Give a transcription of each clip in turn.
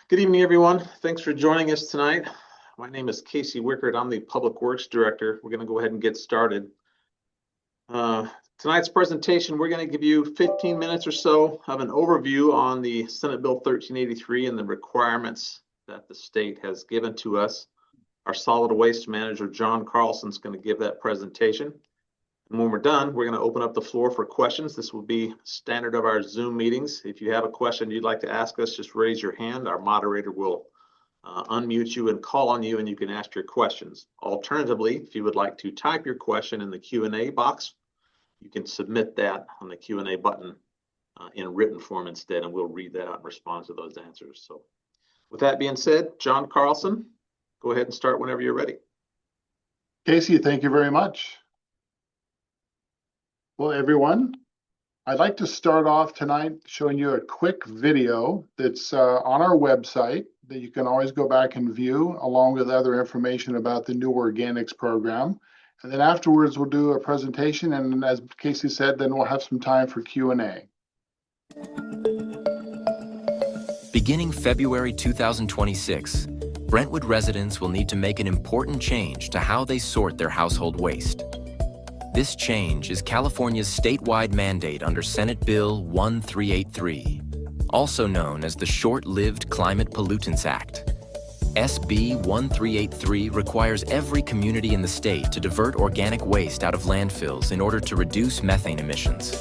Good evening, everyone. Thanks for joining us tonight. My name is Casey Wickert. I'm the Public Works Director. We're going to go ahead and get started. Tonight's presentation, we're going to give you 15 minutes or so of an overview on the Senate Bill 1383 and the requirements that the state has given to us. Our solid waste manager, John Carlson, is going to give that presentation. And when we're done, we're going to open up the floor for questions. This will be standard of our Zoom meetings. If you have a question you'd like to ask us, just raise your hand. Our moderator will unmute you and call on you, and you can ask your questions. Alternatively, if you would like to type your question in the Q&A box, you can submit that on the Q&A button in written form instead, and we'll read that out and respond to those answers. So with that being said, John Carlson, go ahead and start whenever you're ready. Casey, thank you very much. Well, everyone, I'd like to start off tonight showing you a quick video that's on our website that you can always go back and view, along with other information about the new organics program. And then afterwards, we'll do a presentation, and as Casey said, then we'll have some time for Q&A. Beginning February 2026, Brentwood residents will need to make an important change to how they sort their household waste. This change is California's statewide mandate under Senate Bill 1383, also known as the Short-Lived Climate Pollutants Act. SB 1383 requires every community in the state to divert organic waste out of landfills in order to reduce methane emissions.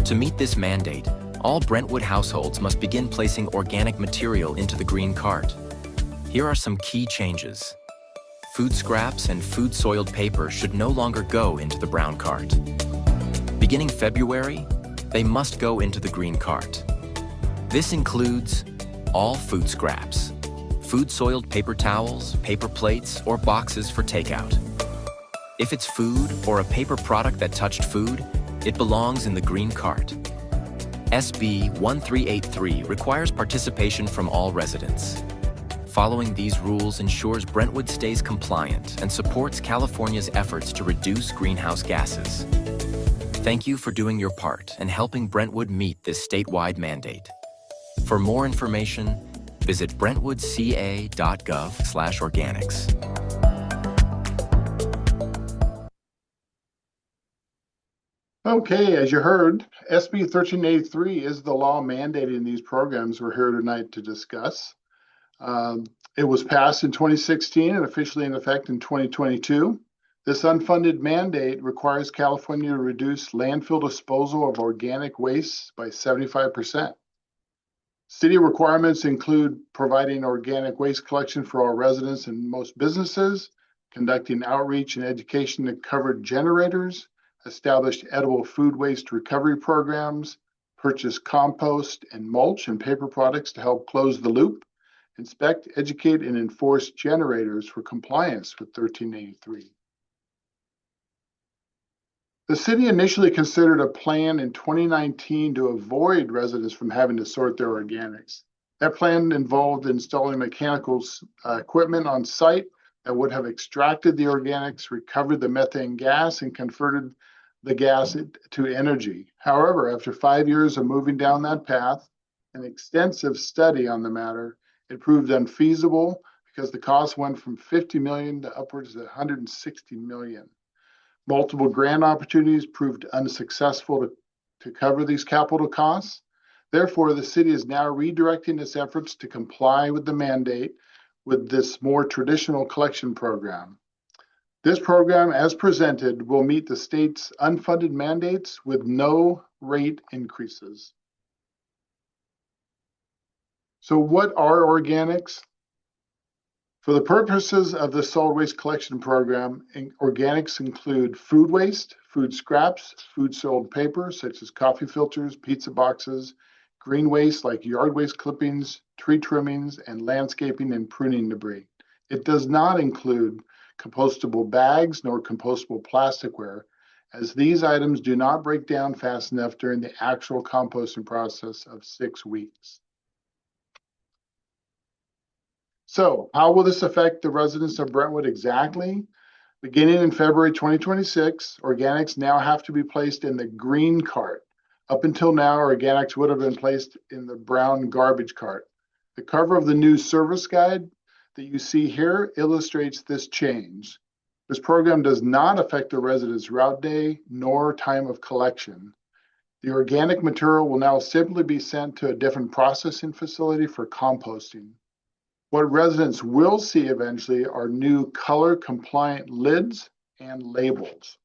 To meet this mandate, all Brentwood households must begin placing organic material into the green cart. Here are some key changes. Food scraps and food-soiled paper should no longer go into the brown cart. Beginning February, they must go into the green cart. This includes all food scraps, food-soiled paper towels, paper plates, or boxes for takeout. If it's food or a paper product that touched food, it belongs in the green cart. SB 1383 requires participation from all residents. Following these rules ensures Brentwood stays compliant and supports California's efforts to reduce greenhouse gases. Thank you for doing your part and helping Brentwood meet this statewide mandate. For more information, visit brentwoodca.gov/organics. Okay, as you heard, SB 1383 is the law mandating these programs we're here tonight to discuss. It was passed in 2016 and officially in effect in 2022. This unfunded mandate requires California to reduce landfill disposal of organic waste by 75%. City requirements include providing organic waste collection for all residents and most businesses, conducting outreach and education to covered generators, establish edible food waste recovery programs, purchase compost and mulch and paper products to help close the loop, inspect, educate, and enforce generators for compliance with 1383. The city initially considered a plan in 2019 to avoid residents from having to sort their organics. That plan involved installing mechanical equipment on site that would have extracted the organics, recovered the methane gas, and converted the gas to energy. However, after 5 years of moving down that path, an extensive study on the matter, it proved unfeasible because the cost went from $50 million to upwards of $160 million. Multiple grant opportunities proved unsuccessful to cover these capital costs. Therefore, the city is now redirecting its efforts to comply with the mandate with this more traditional collection program. This program, as presented, will meet the state's unfunded mandates with no rate increases. So what are organics? For the purposes of the solid waste collection program, organics include food waste, food scraps, food-soiled paper, such as coffee filters, pizza boxes, green waste like yard waste clippings, tree trimmings, and landscaping and pruning debris. It does not include compostable bags nor compostable plasticware, as these items do not break down fast enough during the actual composting process of 6 weeks. So how will this affect the residents of Brentwood exactly? Beginning in February 2026, organics now have to be placed in the green cart. Up until now, organics would have been placed in the brown garbage cart. The cover of the new service guide that you see here illustrates this change. This program does not affect the resident's route day nor time of collection. The organic material will now simply be sent to a different processing facility for composting. What residents will see eventually are new color-compliant lids and labels.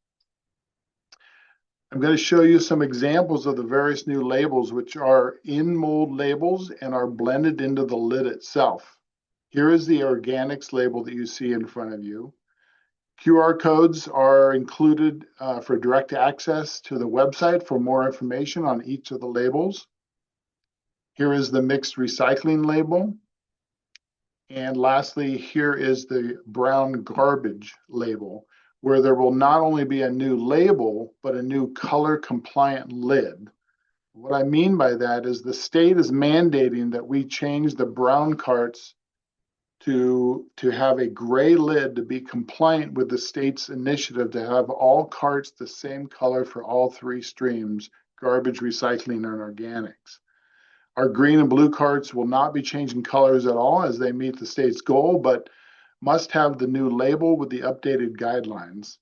I'm going to show you some examples of the various new labels, which are in-mold labels and are blended into the lid itself. Here is the organics label that you see in front of you. QR codes are included for direct access to the website for more information on each of the labels. Here is the mixed recycling label. And lastly, here is the brown garbage label, where there will not only be a new label, but a new color compliant lid. What I mean by that is the state is mandating that we change the brown carts to have a gray lid to be compliant with the state's initiative to have all carts the same color for all three streams, garbage, recycling, and organics. Our green and blue carts will not be changing colors at all as they meet the state's goal, but must have the new label with the updated guidelines.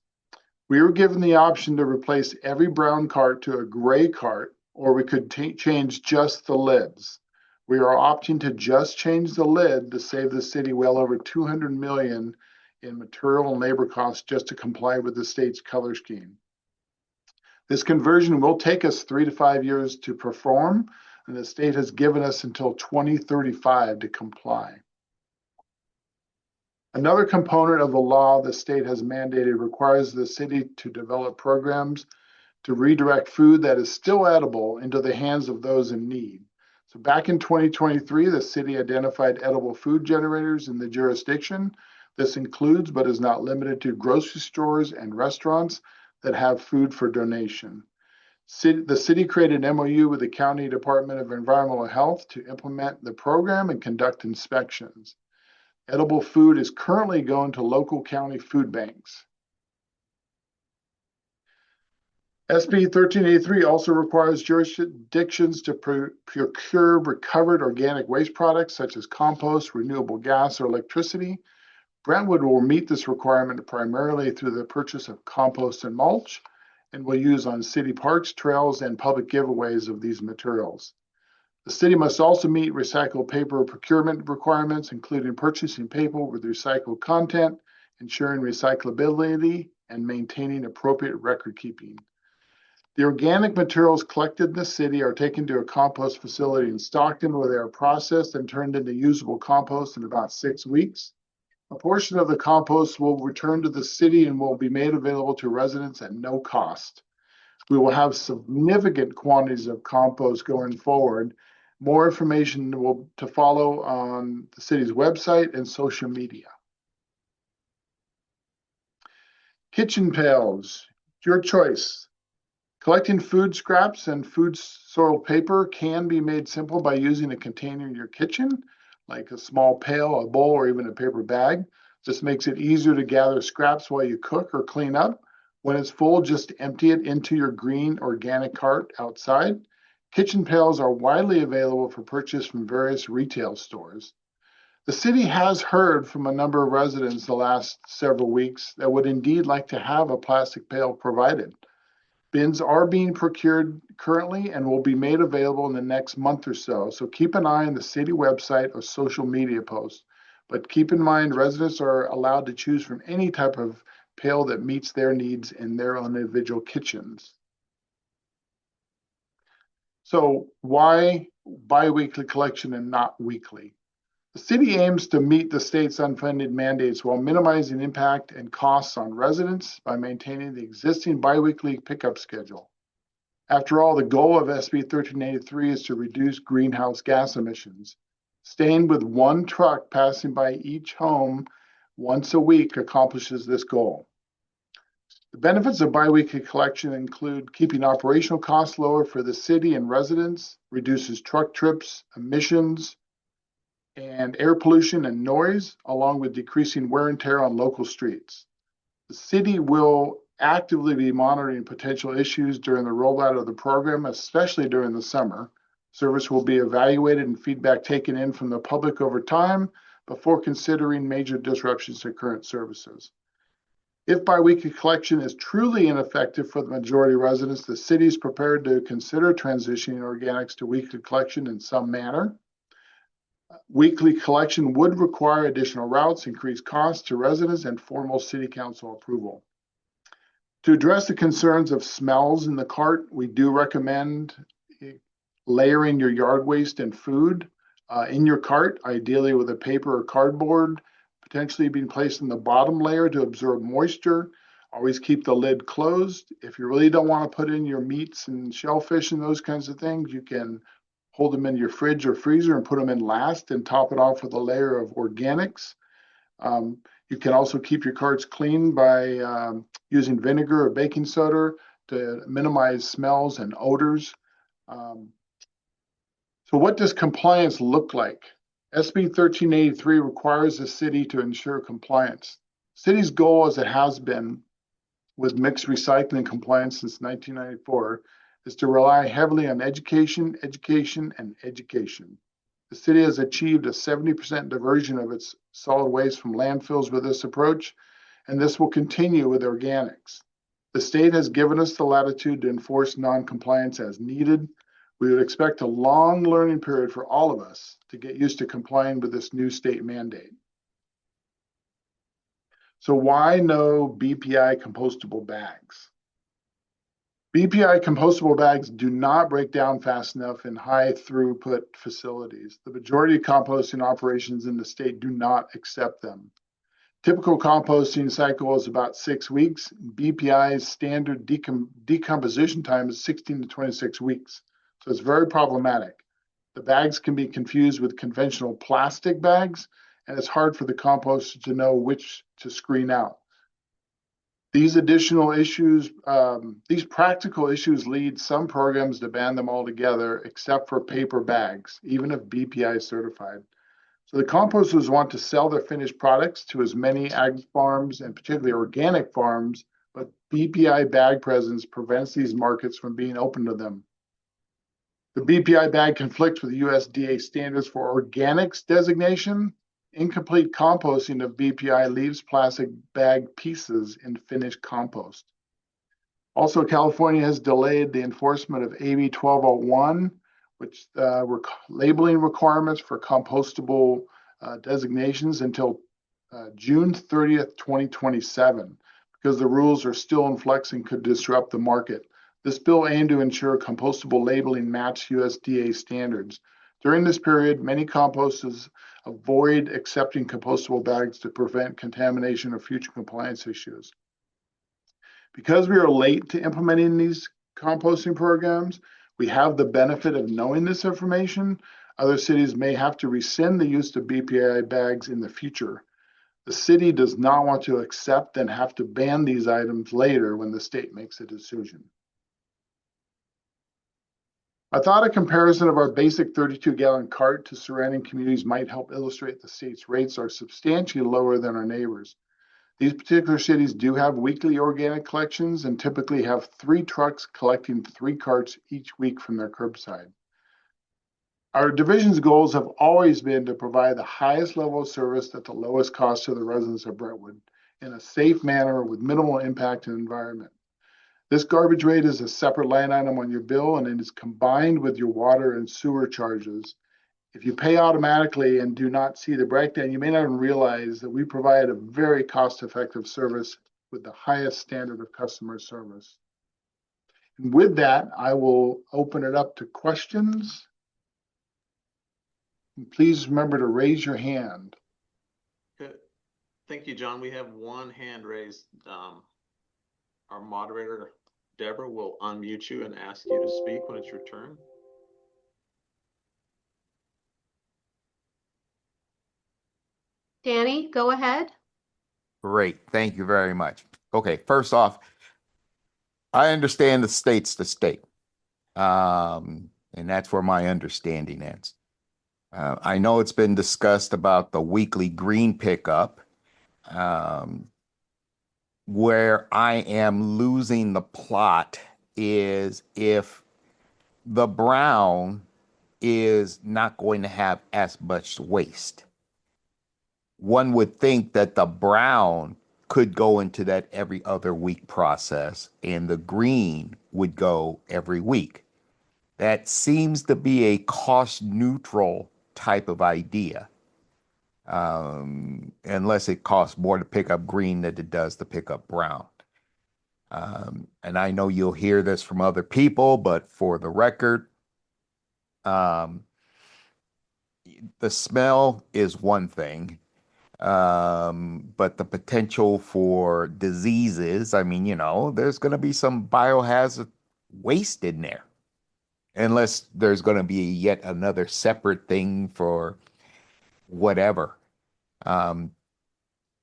We were given the option to replace every brown cart to a gray cart, or we could change just the lids. We are opting to just change the lid to save the city well over $200 million in material and labor costs just to comply with the state's color scheme. This conversion will take us 3 to 5 years to perform, and the state has given us until 2035 to comply. Another component of the law the state has mandated requires the city to develop programs to redirect food that is still edible into the hands of those in need. So back in 2023, the city identified edible food generators in the jurisdiction. This includes, but is not limited to, grocery stores and restaurants that have food for donation. The city created an MOU with the County Department of Environmental Health to implement the program and conduct inspections. Edible food is currently going to local county food banks. SB 1383 also requires jurisdictions to procure recovered organic waste products such as compost, renewable gas, or electricity. Brentwood will meet this requirement primarily through the purchase of compost and mulch, and will use on city parks, trails, and public giveaways of these materials. The city must also meet recycled paper procurement requirements, including purchasing paper with recycled content, ensuring recyclability, and maintaining appropriate record keeping. The organic materials collected in the city are taken to a compost facility in Stockton, where they are processed and turned into usable compost in about 6 weeks. A portion of the compost will return to the city and will be made available to residents at no cost. We will have significant quantities of compost going forward. More information to follow on the city's website and social media. Kitchen pails, your choice. Collecting food scraps and food soiled paper can be made simple by using a container in your kitchen, like a small pail, a bowl, or even a paper bag. This makes it easier to gather scraps while you cook or clean up. When it's full, just empty it into your green organic cart outside. Kitchen pails are widely available for purchase from various retail stores. The city has heard from a number of residents the last several weeks that would indeed like to have a plastic pail provided. Bins are being procured currently and will be made available in the next month or so. So keep an eye on the city website or social media posts. But keep in mind, residents are allowed to choose from any type of pail that meets their needs in their own individual kitchens. So why bi-weekly collection and not weekly? The city aims to meet the state's unfunded mandates while minimizing impact and costs on residents by maintaining the existing biweekly pickup schedule. After all, the goal of SB 1383 is to reduce greenhouse gas emissions. Staying with one truck passing by each home once a week accomplishes this goal. The benefits of biweekly collection include keeping operational costs lower for the city and residents, reduces truck trips, emissions, and air pollution and noise, along with decreasing wear and tear on local streets. The city will actively be monitoring potential issues during the rollout of the program, especially during the summer. Service will be evaluated and feedback taken in from the public over time before considering major disruptions to current services. If biweekly collection is truly ineffective for the majority of residents, the city is prepared to consider transitioning organics to weekly collection in some manner. Weekly collection would require additional routes, increased costs to residents, and formal city council approval. To address the concerns of smells in the cart, we do recommend layering your yard waste and food in your cart, ideally with a paper or cardboard, potentially being placed in the bottom layer to absorb moisture. Always keep the lid closed. If you really don't want to put in your meats and shellfish and those kinds of things, you can hold them in your fridge or freezer and put them in last and top it off with a layer of organics. You can also keep your carts clean by using vinegar or baking soda to minimize smells and odors. So what does compliance look like? SB 1383 requires the city to ensure compliance. City's goal, as it has been with mixed recycling compliance since 1994, is to rely heavily on education, education, and education. The city has achieved a 70% diversion of its solid waste from landfills with this approach, and this will continue with organics. The state has given us the latitude to enforce non-compliance as needed. We would expect a long learning period for all of us to get used to complying with this new state mandate. So why no BPI compostable bags? BPI compostable bags do not break down fast enough in high throughput facilities. The majority of composting operations in the state do not accept them. Typical composting cycle is about 6 weeks. BPI's standard decomposition time is 16 to 26 weeks. So it's very problematic. The bags can be confused with conventional plastic bags, and it's hard for the composter to know which to screen out. These additional issues, these practical issues lead some programs to ban them altogether, except for paper bags, even if BPI is certified. So the composters want to sell their finished products to as many ag farms and particularly organic farms, but BPI bag presence prevents these markets from being open to them. The BPI bag conflicts with USDA standards for organics designation. Incomplete composting of BPI leaves plastic bag pieces in finished compost. Also, California has delayed the enforcement of AB 1201, which were labeling requirements for compostable designations until June 30th, 2027, because the rules are still in flux and could disrupt the market. This bill aimed to ensure compostable labeling matched USDA standards. During this period, many composters avoid accepting compostable bags to prevent contamination or future compliance issues. Because we are late to implementing these composting programs, we have the benefit of knowing this information. Other cities may have to rescind the use of BPI bags in the future. The city does not want to accept and have to ban these items later when the state makes a decision. I thought a comparison of our basic 32-gallon cart to surrounding communities might help illustrate the state's rates are substantially lower than our neighbors. These particular cities do have weekly organic collections and typically have 3 trucks collecting 3 carts each week from their curbside. Our division's goals have always been to provide the highest level of service at the lowest cost to the residents of Brentwood in a safe manner with minimal impact on the environment. This garbage rate is a separate line item on your bill, and it is combined with your water and sewer charges. If you pay automatically and do not see the breakdown, you may not even realize that we provide a very cost-effective service with the highest standard of customer service. And with that, I will open it up to questions. And please remember to raise your hand. Good. Thank you, John. We have one hand raised. Our moderator, Deborah, will unmute you and ask you to speak when it's your turn. Danny, go ahead. Great. Thank you very much. Okay, first off, I understand the state's the state. And that's where my understanding ends. I know it's been discussed about the weekly green pickup. Where I am losing the plot is if the brown is not going to have as much waste. One would think that the brown could go into that every other week process and the green would go every week. That seems to be a cost neutral type of idea, unless it costs more to pick up green than it does to pick up brown. And I know you'll hear this from other people, but for the record, um, the smell is one thing, but the potential for diseases, I mean, there's going to be some biohazard waste in there, unless there's going to be yet another separate thing for whatever. Um,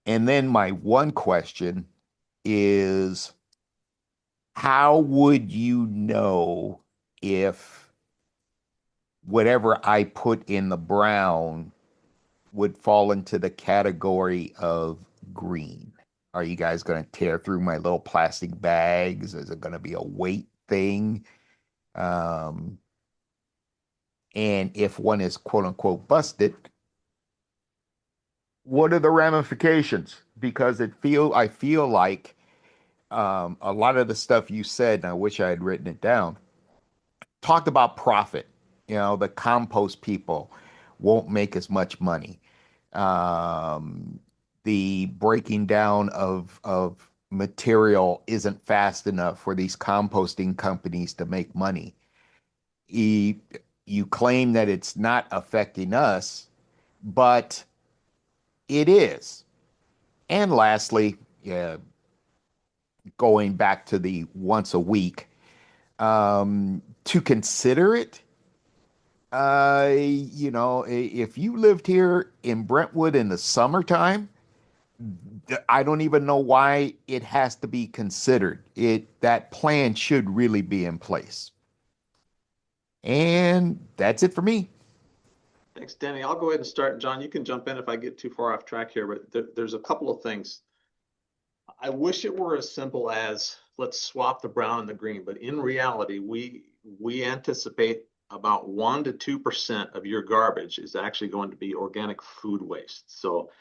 and then my one question is, how would you know if whatever I put in the brown would fall into the category of green? Are you guys going to tear through my little plastic bags? Is it going to be a weight thing? Um, and if one is quote unquote busted, what are the ramifications? Because I feel like a lot of the stuff you said, and I wish I had written it down, talked about profit. The compost people won't make as much money. Um, the breaking down of material isn't fast enough for these composting companies to make money. You, you claim that it's not affecting us, but it is. And lastly, yeah, going back to the once a week, to consider it, if you lived here in Brentwood in the summertime, I don't even know why it has to be considered. That plan should really be in place. And that's it for me. Thanks, Danny. I'll go ahead and start. John, you can jump in if I get too far off track here, but there's a couple of things. I wish it were as simple as let's swap the brown and the green, but in reality, we anticipate about 1 to 2% of your garbage is actually going to be organic food waste. So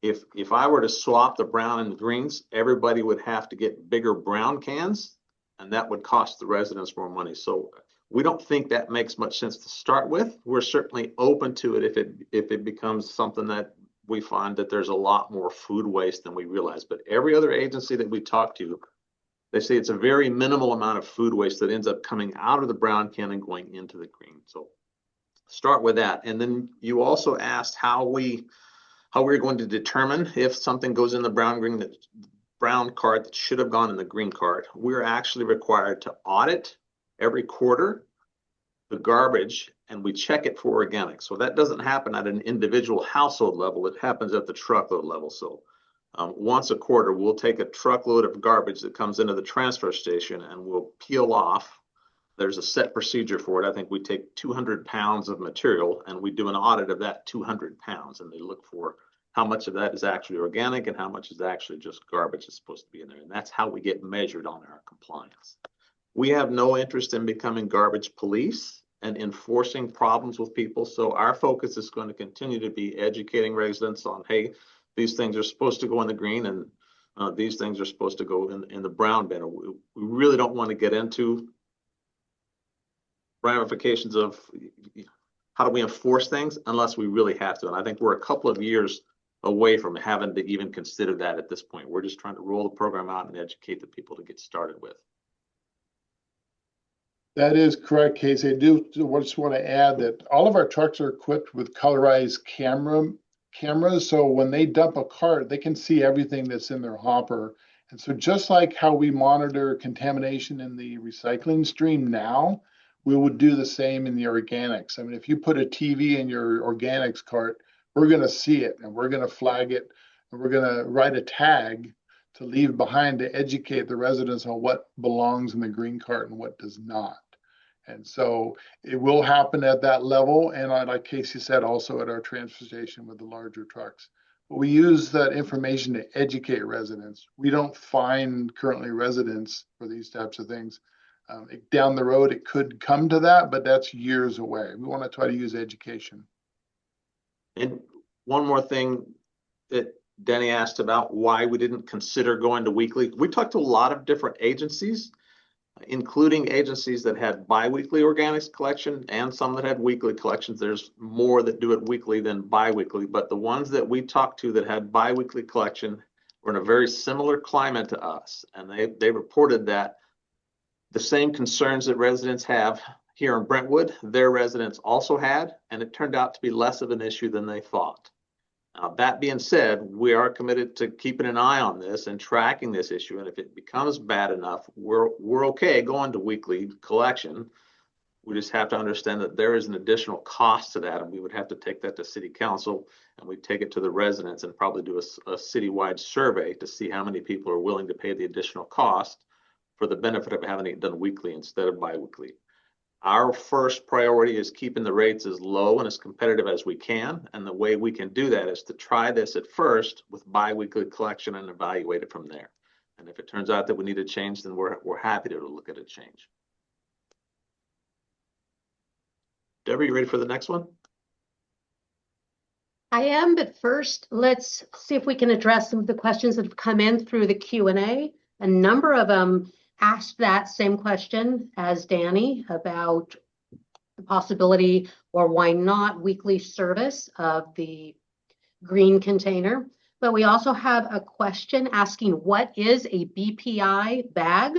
if I were to swap the brown and the greens, everybody would have to get bigger brown cans, and that would cost the residents more money. So we don't think that makes much sense to start with. We're certainly open to it if it becomes something that we find that there's a lot more food waste than we realize. But every other agency that we talk to, they say it's a very minimal amount of food waste that ends up coming out of the brown can and going into the green. So start with that. And then you also asked how we're going to determine if something goes in the brown cart that should have gone in the green cart. We're actually required to audit every quarter the garbage, and we check it for organic. So that doesn't happen at an individual household level. It happens at the truckload level. So once a quarter, we'll take a truckload of garbage that comes into the transfer station and we'll peel off. There's a set procedure for it. I think we take 200 pounds of material and we do an audit of that 200 pounds, and they look for how much of that is actually organic and how much is actually just garbage that's supposed to be in there. And that's how we get measured on our compliance. We have no interest in becoming garbage police and enforcing problems with people. So our focus is going to continue to be educating residents on, hey, these things are supposed to go in the green and these things are supposed to go in the brown bin. We really don't want to get into ramifications of how do we enforce things unless we really have to. And I think we're a couple of years away from having to even consider that at this point. We're just trying to roll the program out and educate the people to get started with. That is correct, Casey. I just want to add that all of our trucks are equipped with colorized cameras. So when they dump a cart, they can see everything that's in their hopper. And so just like how we monitor contamination in the recycling stream now, we would do the same in the organics. I mean, if you put a TV in your organics cart, we're going to see it and we're going to flag it and we're going to write a tag to leave behind to educate the residents on what belongs in the green cart and what does not. And so it will happen at that level. And like Casey said, also at our transfer station with the larger trucks. But we use that information to educate residents. We don't fine currently residents for these types of things. Down the road, it could come to that, but that's years away. We want to try to use education. And one more thing that Denny asked about why we didn't consider going to weekly. We talked to a lot of different agencies, including agencies that had biweekly organics collection and some that had weekly collections. There's more that do it weekly than biweekly, but the ones that we talked to that had biweekly collection were in a very similar climate to us. And they reported that the same concerns that residents have here in Brentwood, their residents also had, and it turned out to be less of an issue than they thought. That being said, we are committed to keeping an eye on this and tracking this issue. And if it becomes bad enough, we're okay going to weekly collection. We just have to understand that there is an additional cost to that, and we would have to take that to city council, and we'd take it to the residents and probably do a citywide survey to see how many people are willing to pay the additional cost for the benefit of having it done weekly instead of biweekly. Our first priority is keeping the rates as low and as competitive as we can. And the way we can do that is to try this at first with biweekly collection and evaluate it from there. And if it turns out that we need a change, then we're happy to look at a change. Deborah, you ready for the next one? I am, but first, let's see if we can address some of the questions that have come in through the Q&A. A number of them asked that same question as Danny about the possibility or why not weekly service of the green container. But we also have a question asking, what is a BPI bag?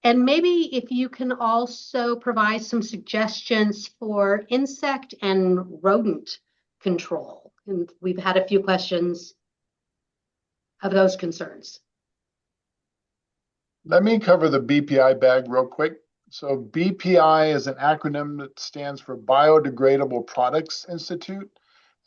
And maybe if you can also provide some suggestions for insect and rodent control. And we've had a few questions of those concerns. Let me cover the BPI bag real quick. So BPI is an acronym that stands for Biodegradable Products Institute.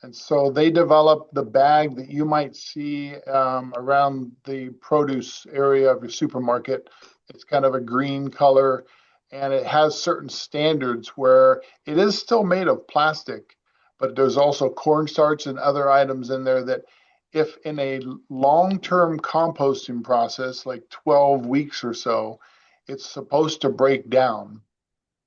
And so they developed the bag that you might see around the produce area of your supermarket. It's kind of a green color, and it has certain standards where it is still made of plastic, but there's also cornstarch and other items in there that if in a long-term composting process, like 12 weeks or so, it's supposed to break down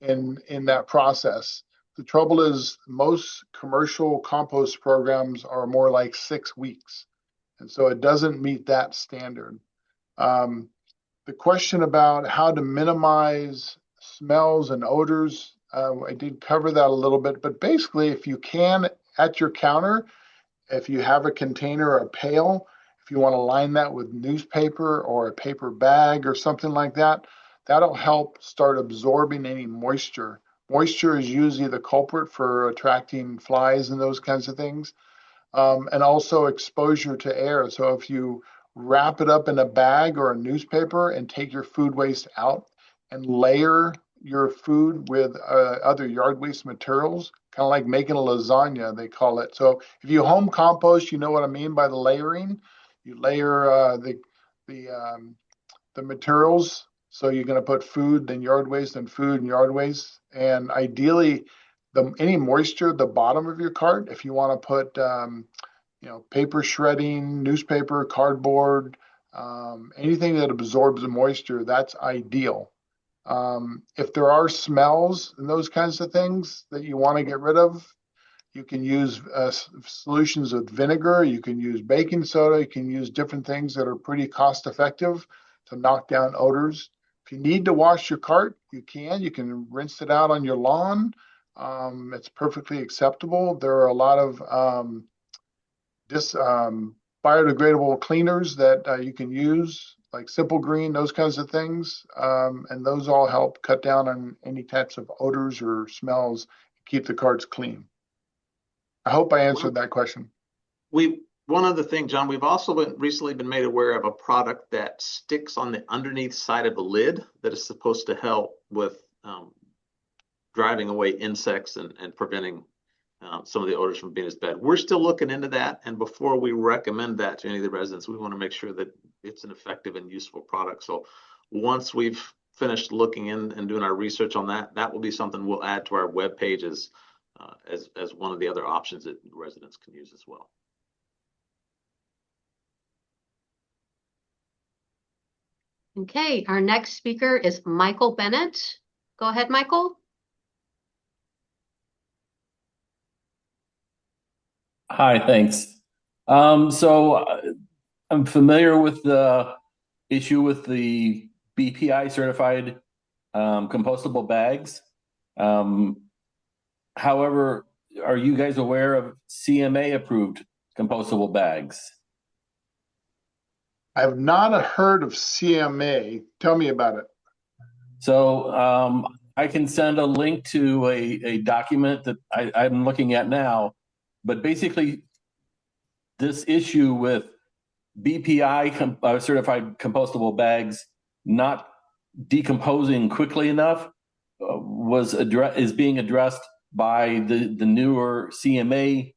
in that process. The trouble is most commercial compost programs are more like 6 weeks. And so it doesn't meet that standard. The question about how to minimize smells and odors, I did cover that a little bit, but basically if you can at your counter, if you have a container or a pail, if you want to line that with newspaper or a paper bag or something like that, that'll help start absorbing any moisture. Moisture is usually the culprit for attracting flies and those kinds of things. And also exposure to air. So if you wrap it up in a bag or a newspaper and take your food waste out and layer your food with other yard waste materials, kind of like making a lasagna, they call it. So if you home compost, you know what I mean by the layering. You layer the materials. So you're going to put food, then yard waste, and food and yard waste. And ideally, any moisture at the bottom of your cart, if you want to put paper shredding, newspaper, cardboard, anything that absorbs the moisture, that's ideal. If there are smells and those kinds of things that you want to get rid of, you can use solutions with vinegar, you can use baking soda, you can use different things that are pretty cost effective to knock down odors. If you need to wash your cart, you can rinse it out on your lawn. It's perfectly acceptable. There are a lot of biodegradable cleaners that you can use, like Simple Green, those kinds of things. And those all help cut down on any types of odors or smells, keep the carts clean. I hope I answered that question. One other thing, John, we've also recently been made aware of a product that sticks on the underneath side of the lid that is supposed to help with driving away insects and preventing some of the odors from being as bad. We're still looking into that, and before we recommend that to any of the residents, we want to make sure that it's an effective and useful product. So once we've finished looking in and doing our research on that, that will be something we'll add to our web pages as one of the other options that residents can use as well. Okay, our next speaker is Michael Bennett. Go ahead, Michael. Hi, thanks. I'm familiar with the issue with the BPI certified compostable bags. However, are you guys aware of CMA approved compostable bags? I have not heard of CMA. Tell me about it. So I can send a link to a document that I'm looking at now, but basically this issue with BPI certified compostable bags not decomposing quickly enough is being addressed by the newer CMA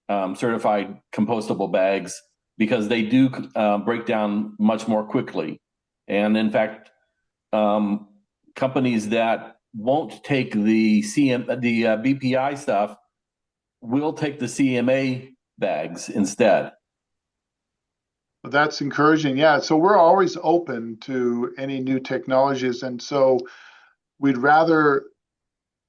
certified compostable bags because they do break down much more quickly. And in fact, companies that won't take the BPI stuff will take the CMA bags instead. That's encouraging. Yeah. So we're always open to any new technologies. And so we'd rather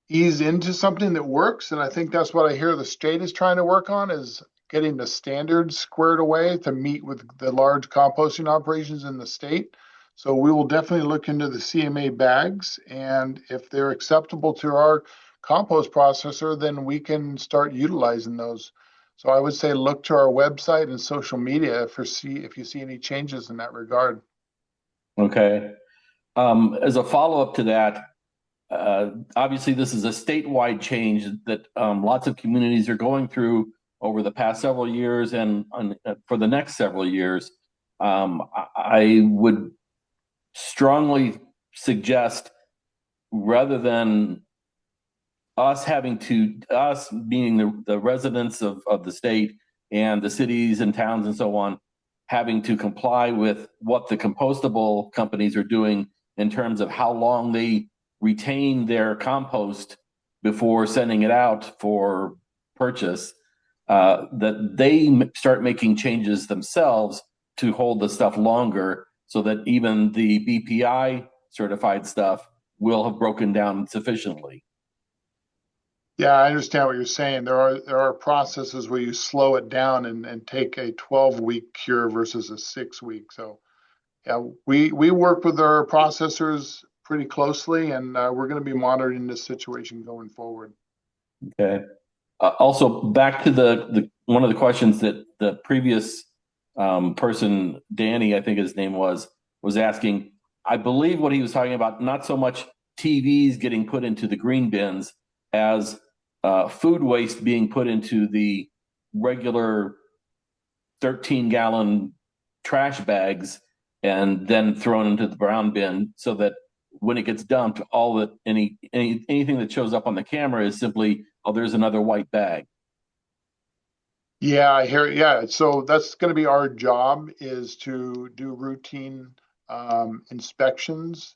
ease into something that works. And I think that's what I hear the state is trying to work on is getting the standards squared away to meet with the large composting operations in the state. So we will definitely look into the CMA bags. And if they're acceptable to our compost processor, then we can start utilizing those. So I would say look to our website and social media if you see any changes in that regard. Okay. As a follow-up to that, obviously this is a statewide change that lots of communities are going through over the past several years and for the next several years. I would strongly suggest rather than us being the residents of the state and the cities and towns and so on, having to comply with what the compostable companies are doing in terms of how long they retain their compost before sending it out for purchase, that they start making changes themselves to hold the stuff longer so that even the BPI certified stuff will have broken down sufficiently. Yeah, I understand what you're saying. There are processes where you slow it down and take a 12-week cure versus a 6-week. So yeah, we work with our processors pretty closely, and we're going to be monitoring this situation going forward. Okay. Also, back to the one of the questions that the previous person, Danny, I think his name was asking. I believe what he was talking about, not so much TVs getting put into the green bins as food waste being put into the regular 13-gallon trash bags and then thrown into the brown bin so that when it gets dumped, all that anything that shows up on the camera is simply, oh, there's another white bag. Yeah, I hear. Yeah, so that's going to be our job is to do routine inspections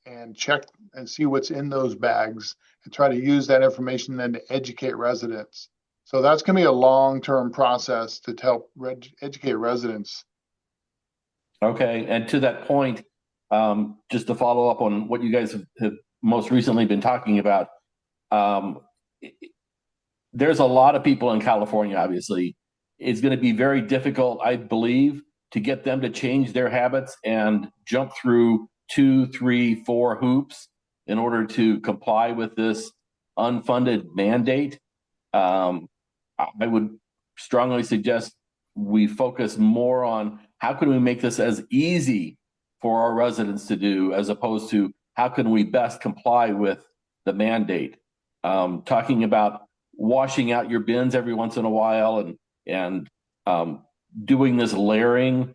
and check and see what's in those bags and try to use that information then to educate residents. So that's going to be a long-term process to help educate residents. Okay, and to that point, just to follow up on what you guys have most recently been talking about, there's a lot of people in California, obviously. It's going to be very difficult, I believe, to get them to change their habits and jump through 2, 3, 4 hoops in order to comply with this unfunded mandate. I would strongly suggest we focus more on how can we make this as easy for our residents to do as opposed to how can we best comply with the mandate. Talking about washing out your bins every once in a while and doing this layering,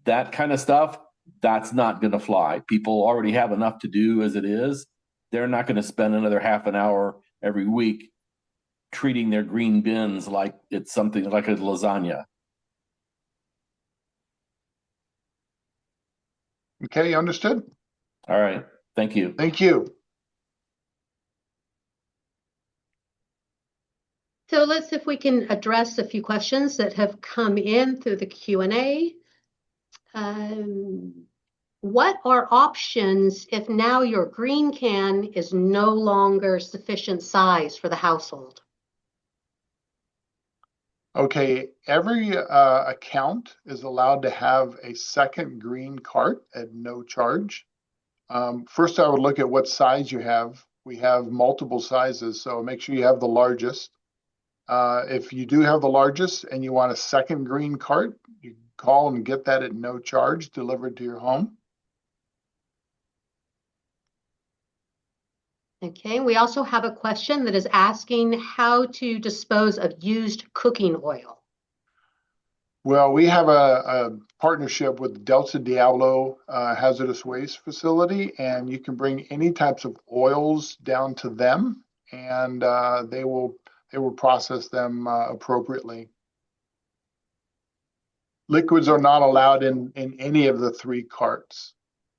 that kind of stuff, that's not going to fly. People already have enough to do as it is. They're not going to spend another half an hour every week treating their green bins like it's something like a lasagna. Okay, understood. All right. Thank you. Thank you. So let's see if we can address a few questions that have come in through the Q&A. What are options if now your green can is no longer sufficient size for the household? Okay, every account is allowed to have a second green cart at no charge. First, I would look at what size you have. We have multiple sizes, so make sure you have the largest. If you do have the largest and you want a second green cart, you call and get that at no charge delivered to your home. Okay, we also have a question that is asking how to dispose of used cooking oil. Well, we have a partnership with Delta Diablo Hazardous Waste Facility, and you can bring any types of oils down to them, and they will process them appropriately. Liquids are not allowed in any of the 3 carts.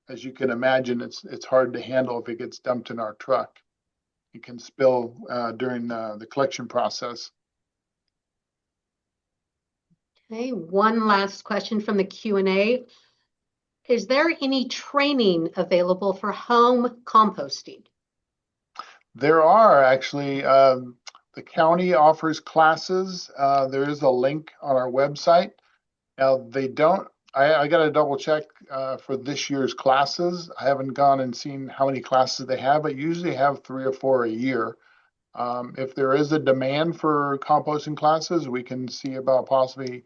As you can imagine, it's hard to handle if it gets dumped in our truck. It can spill during the collection process. Okay, one last question from the Q&A. Is there any training available for home composting? There are actually. The county offers classes. There is a link on our website. Now, they don't, I got to double check for this year's classes. I haven't gone and seen how many classes they have, but usually have 3 or 4 a year. If there is a demand for composting classes, we can see about possibly,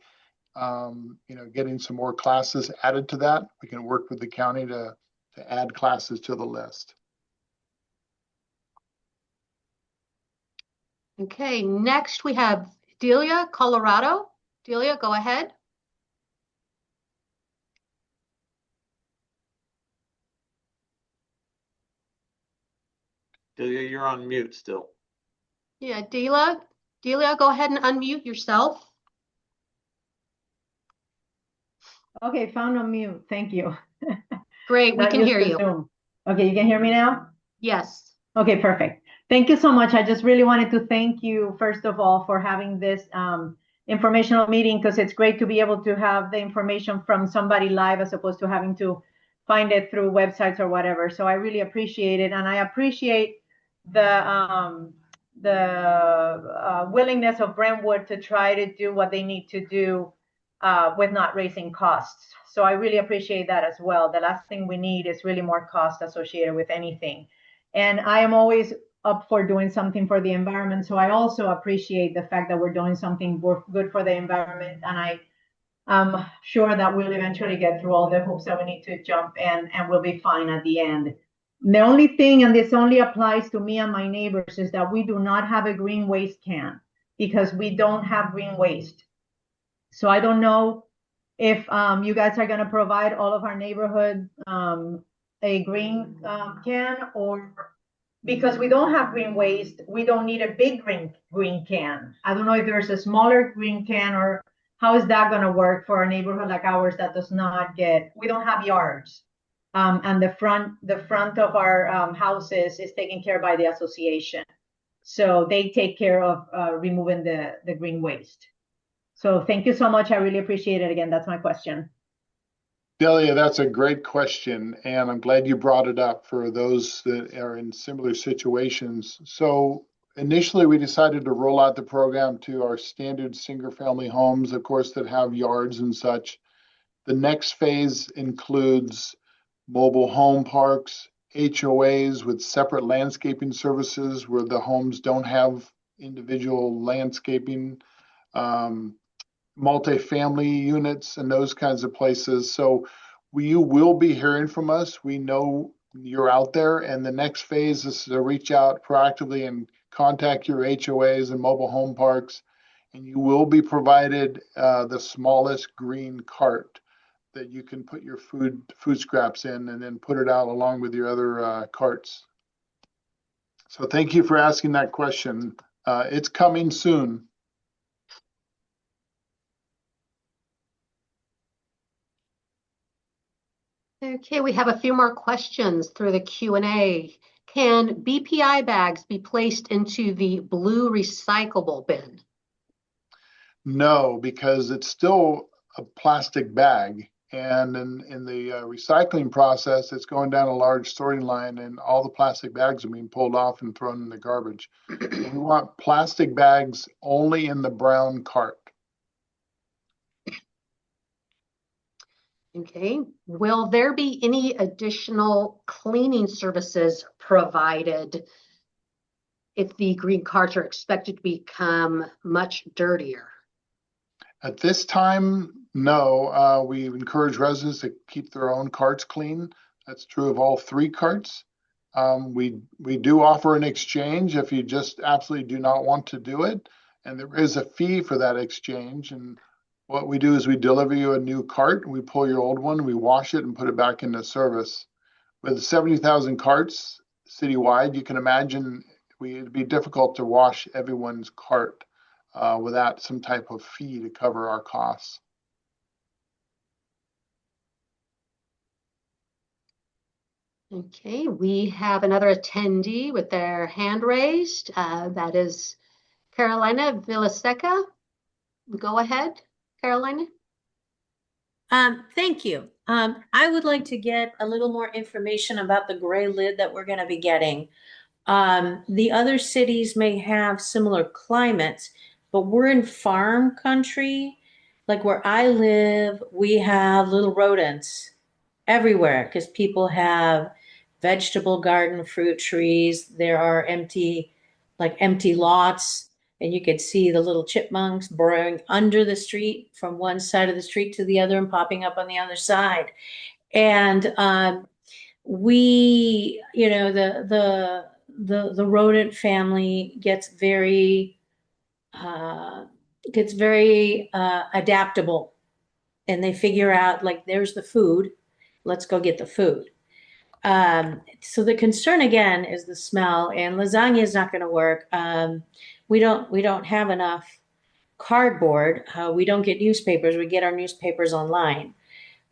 getting some more classes added to that. We can work with the county to add classes to the list. Okay, next we have Delia, Colorado. Delia, go ahead. Delia, you're on mute still. Yeah, Delia, go ahead and unmute yourself. Okay, found on mute. Thank you. Great, we Not can used hear to you. Zoom. Okay, you can hear me now? Yes. Okay, perfect. Thank you so much. I just really wanted to thank you, first of all, for having this informational meeting, because it's great to be able to have the information from somebody live as opposed to having to find it through websites or whatever. So I really appreciate it. And I appreciate the willingness of Brentwood to try to do what they need to do with not raising costs. So I really appreciate that as well. The last thing we need is really more cost associated with anything. And I am always up for doing something for the environment. So I also appreciate the fact that we're doing something good for the environment. And I'm sure that we'll eventually get through all the hoops that we need to jump in, and we'll be fine at the end. The only thing, and this only applies to me and my neighbors, is that we do not have a green waste can because we don't have green waste. So I don't know if you guys are going to provide all of our neighborhood a green can, or because we don't have green waste, we don't need a big green can. I don't know if there's a smaller green can, or how is that going to work for a neighborhood like ours that does not we don't have yards. And the front of our houses is taken care of by the association. So they take care of removing the green waste. So thank you so much. I really appreciate it. Again, that's my question. Delia, that's a great question, and I'm glad you brought it up for those that are in similar situations. So initially, we decided to roll out the program to our standard single-family homes, of course, that have yards and such. The next phase includes mobile home parks, HOAs with separate landscaping services where the homes don't have individual landscaping, multifamily units and those kinds of places. So you will be hearing from us. We know you're out there, and the next phase is to reach out proactively and contact your HOAs and mobile home parks, and you will be provided the smallest green cart that you can put your food scraps in and then put it out along with your other carts. So thank you for asking that question. It's coming soon. Okay, we have a few more questions through the Q&A. Can BPI bags be placed into the blue recyclable bin? No, because it's still a plastic bag. And in the recycling process, it's going down a large sorting line, and all the plastic bags are being pulled off and thrown in the garbage. And we want plastic bags only in the brown cart. Okay, will there be any additional cleaning services provided if the green carts are expected to become much dirtier? At this time, no. We encourage residents to keep their own carts clean. That's true of all 3 carts. We do offer an exchange if you just absolutely do not want to do it, and there is a fee for that exchange. And what we do is we deliver you a new cart, we pull your old one, we wash it and put it back into service. With 70,000 carts citywide, you can imagine it'd be difficult to wash everyone's cart without some type of fee to cover our costs. Okay, we have another attendee with their hand raised. That is Carolina Villaseca. Go ahead, Carolina. Thank you. I would like to get a little more information about the gray lid that we're going to be getting. The other cities may have similar climates, but we're in farm country. Like where I live, we have little rodents everywhere because people have vegetable garden, fruit trees. There are empty lots, and you could see the little chipmunks burrowing under the street from one side of the street to the other and popping up on the other side. And we, the rodent family gets very adaptable, and they figure out like there's the food, let's go get the food. So the concern again is the smell, and lasagna is not going to work. We don't have enough cardboard. We don't get newspapers. We get our newspapers online.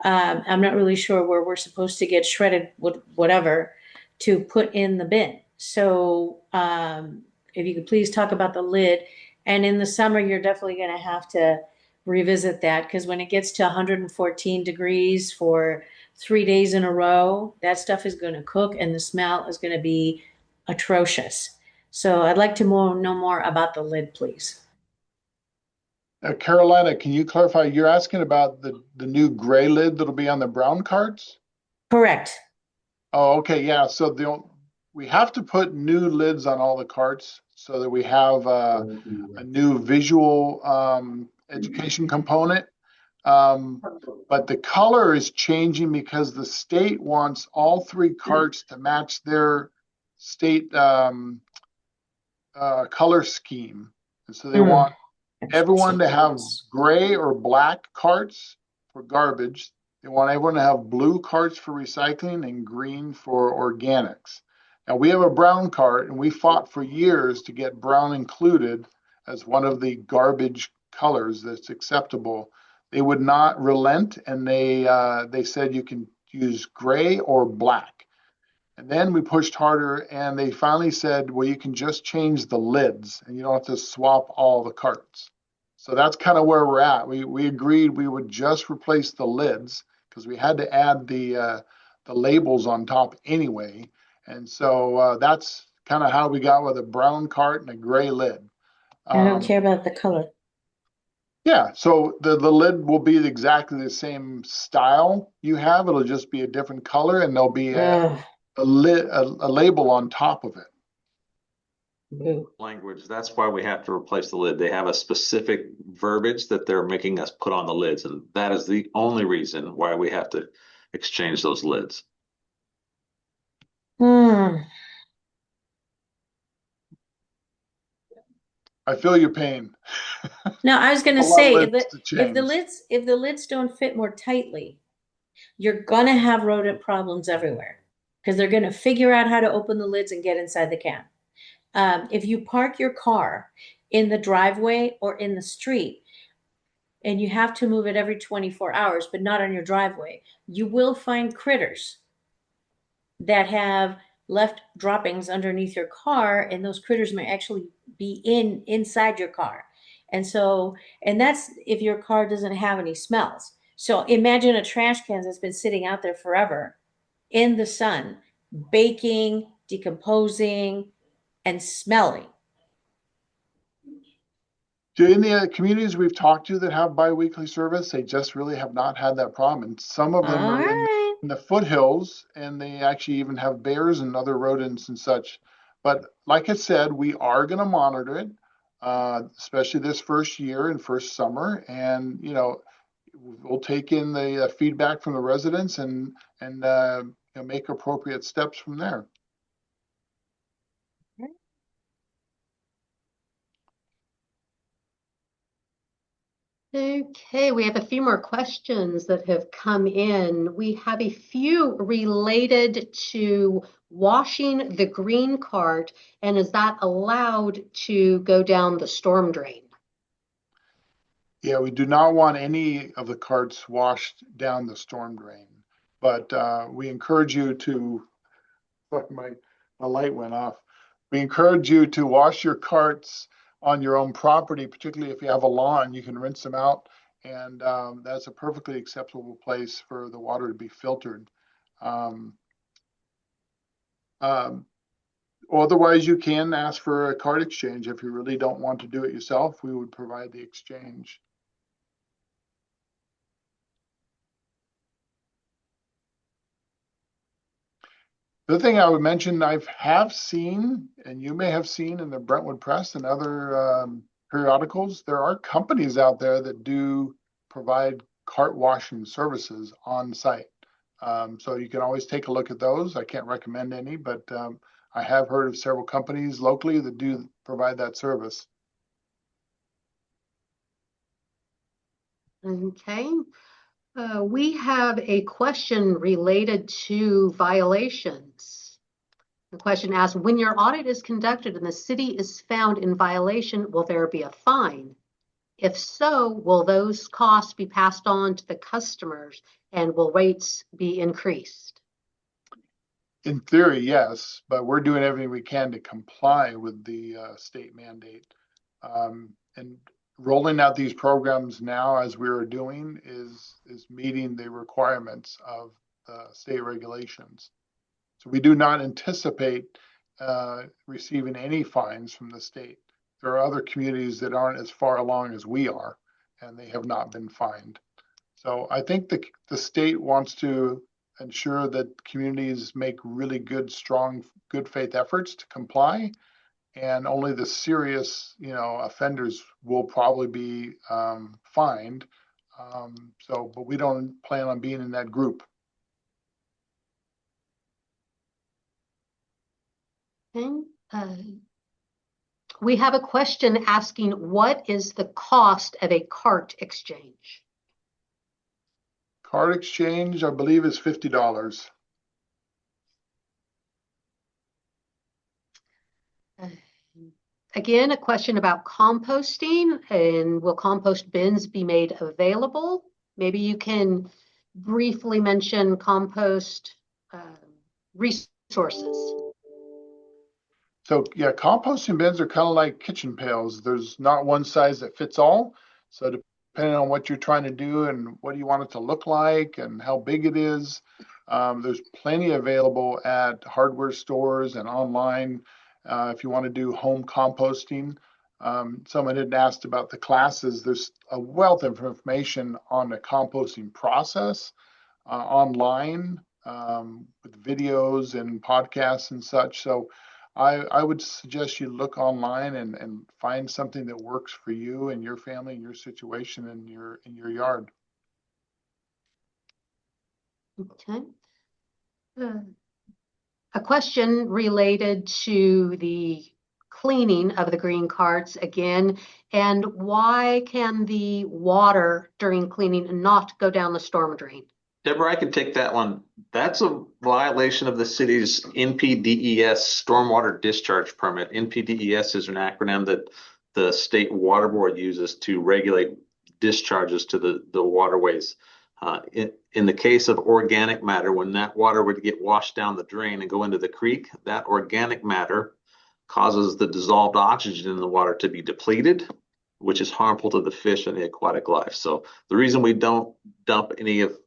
I'm not really sure where we're supposed to get shredded whatever to put in the bin. So if you could please talk about the lid. And in the summer, you're definitely going to have to revisit that, because when it gets to 114 degrees for 3 days in a row, that stuff is going to cook and the smell is going to be atrocious. So I'd like to know more about the lid, please. Carolina, can you clarify? You're asking about the new gray lid that'll be on the brown carts? Correct. Oh, okay, yeah. So we have to put new lids on all the carts so that we have a new visual education component. But the color is changing because the state wants all 3 carts to match their state color scheme. And so they want everyone to have gray or black carts for garbage. They want everyone to have blue carts for recycling and green for organics. Now, we have a brown cart, and we fought for years to get brown included as one of the garbage colors that's acceptable. They would not relent, and they said you can use gray or black. And then we pushed harder, and they finally said, well, you can just change the lids, and you don't have to swap all the carts. So that's kind of where we're at. We agreed we would just replace the lids because we had to add the labels on top anyway. And so that's kind of how we got with a brown cart and a gray lid. I don't care about the color. Yeah, so the lid will be exactly the same style you have. It'll just be a different color, and there'll be a label on top of it. Language. That's why we have to replace the lid. They have a specific verbiage that they're making us put on the lids, and that is the only reason why we have to exchange those lids. I feel your pain. No, I was going to say if the lids don't fit more tightly, you're going to have rodent problems everywhere, because they're going to figure out how to open the lids and get inside the can. If you park your car in the driveway or in the street and you have to move it every 24 hours, but not on your driveway, you will find critters that have left droppings underneath your car, and those critters may actually be inside your car. And that's if your car doesn't have any smells. So imagine a trash can that's been sitting out there forever in the sun, baking, decomposing, and smelling. In the communities we've talked to that have biweekly service, they just really have not had that problem. And some of them All are right. in the foothills, and they actually even have bears and other rodents and such. But like I said, we are going to monitor it, especially this first year and first summer. And, we'll take in the feedback from the residents and make appropriate steps from there. Okay, we have a few more questions that have come in. We have a few related to washing the green cart, and is that allowed to go down the storm drain? Yeah, we do not want any of the carts washed down the storm drain, but we encourage you to, my light went off. We encourage you to wash your carts on your own property, particularly if you have a lawn. You can rinse them out, and that's a perfectly acceptable place for the water to be filtered. Um, Otherwise, you can ask for a cart exchange. If you really don't want to do it yourself, we would provide the exchange. The other thing I would mention, have seen, and you may have seen in the Brentwood Press and other periodicals, there are companies out there that do provide cart washing services on site. So you can always take a look at those. I can't recommend any, but I have heard of several companies locally that do provide that service. Okay. We have a question related to violations. The question asks, when your audit is conducted and the city is found in violation, will there be a fine? If so, will those costs be passed on to the customers and will rates be increased? In theory, yes, but we're doing everything we can to comply with the state mandate. And rolling out these programs now, as we are doing, is meeting the requirements of the state regulations. So we do not anticipate receiving any fines from the state. There are other communities that aren't as far along as we are, and they have not been fined. So I think the state wants to ensure that communities make really good, strong, good faith efforts to comply, and only the serious, offenders will probably be fined. But we don't plan on being in that group. Okay. We have a question asking, what is the cost of a cart exchange? Card exchange, I believe, is $50. Again, a question about composting, and will compost bins be made available? Maybe you can briefly mention compost resources. So yeah, composting bins are kind of like kitchen pails. There's not one size that fits all. So depending on what you're trying to do and what you want it to look like and how big it is, there's plenty available at hardware stores and online if you want to do home composting. Someone had asked about the classes. There's a wealth of information on the composting process online with videos and podcasts and such. So I would suggest you look online and find something that works for you and your family and your situation and in your yard. Okay. A question related to the cleaning of the green carts again, and why can the water during cleaning not go down the storm drain? Deborah, I can take that one. That's a violation of the city's NPDES stormwater discharge permit. NPDES is an acronym that the state water board uses to regulate discharges to the waterways. In the case of organic matter, when that water would get washed down the drain and go into the creek, that organic matter causes the dissolved oxygen in the water to be depleted, which is harmful to the fish and the aquatic life. So the reason we don't dump any of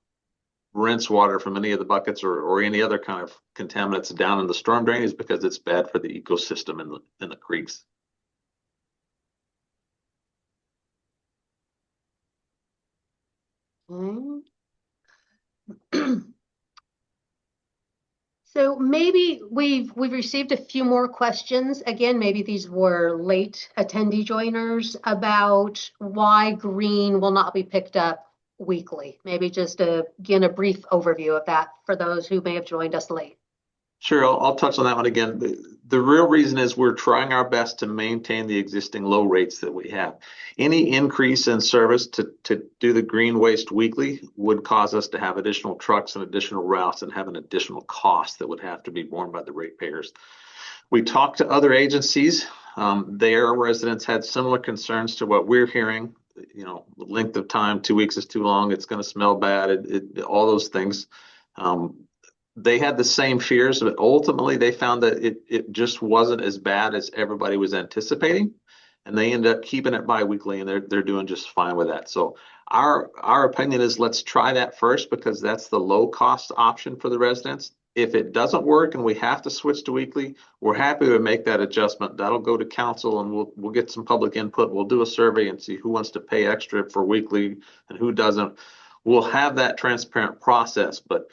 rinse water from any of the buckets or any other kind of contaminants down in the storm drain is because it's bad for the ecosystem in the creeks. Okay. So maybe we've received a few more questions. Again, maybe these were late attendee joiners about why green will not be picked up weekly. Maybe just again, a brief overview of that for those who may have joined us late. Sure, I'll touch on that one again. The real reason is we're trying our best to maintain the existing low rates that we have. Any increase in service to do the green waste weekly would cause us to have additional trucks and additional routes and have an additional cost that would have to be borne by the ratepayers. We talked to other agencies. Their residents had similar concerns to what we're hearing. You know, the length of time, 2 weeks is too long. It's going to smell bad. All those things. They had the same fears, but ultimately they found that it just wasn't as bad as everybody was anticipating, and they ended up keeping it bi-weekly, and they're doing just fine with that. So our opinion is let's try that first because that's the low cost option for the residents. If it doesn't work and we have to switch to weekly, we're happy to make that adjustment. That'll go to council, and we'll get some public input. We'll do a survey and see who wants to pay extra for weekly and who doesn't. We'll have that transparent process, but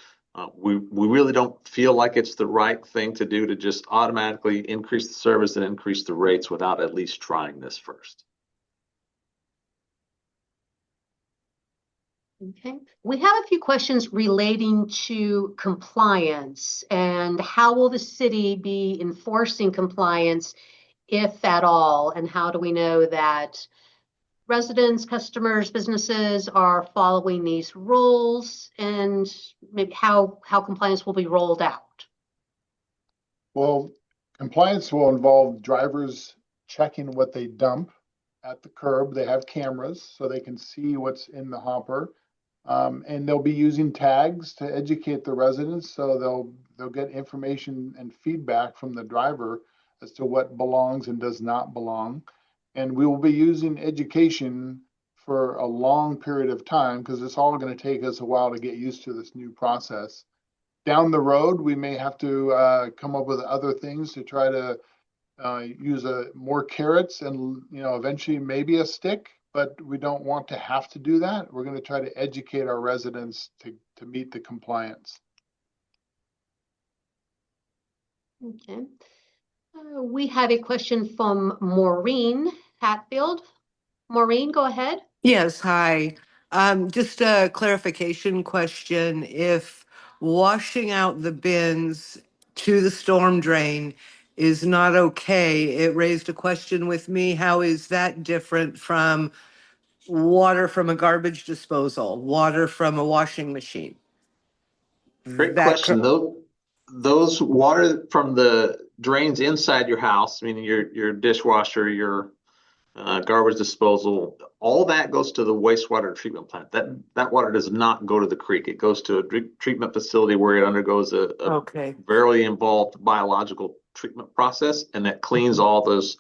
we really don't feel like it's the right thing to do to just automatically increase the service and increase the rates without at least trying this first. Okay, we have a few questions relating to compliance and how will the city be enforcing compliance, if at all, and how do we know that residents, customers, businesses are following these rules, and maybe how compliance will be rolled out? Well, compliance will involve drivers checking what they dump at the curb. They have cameras so they can see what's in the hopper. And they'll be using tags to educate the residents, so they'll get information and feedback from the driver as to what belongs and does not belong. And we will be using education for a long period of time because it's all going to take us a while to get used to this new process. Down the road, we may have to come up with other things to try to use more carrots and eventually maybe a stick, but we don't want to have to do that. We're going to try to educate our residents to meet the compliance. Okay. We have a question from Maureen Hatfield. Maureen, go ahead. Yes, hi. Just a clarification question. If washing out the bins to the storm drain is not okay, it raised a question with me. How is that different from water from a garbage disposal, water from a washing machine? Great That question. Those water from the drains inside your house, meaning your dishwasher, your garbage disposal, all that goes to the wastewater treatment plant. That water does not go to the creek. It goes to a treatment facility where it undergoes a okay. very involved biological treatment process, and that cleans all those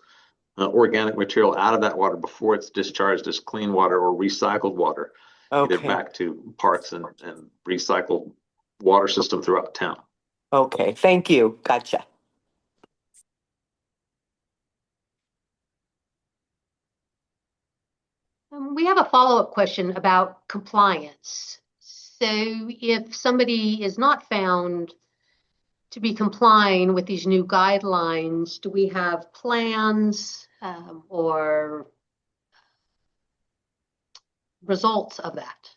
organic material out of that water before it's discharged as clean water or recycled water, either Okay. back to parks and recycled water system throughout town. Okay. Thank you. Gotcha. We have a follow-up question about compliance. So if somebody is not found to be complying with these new guidelines, do we have plans or results of that?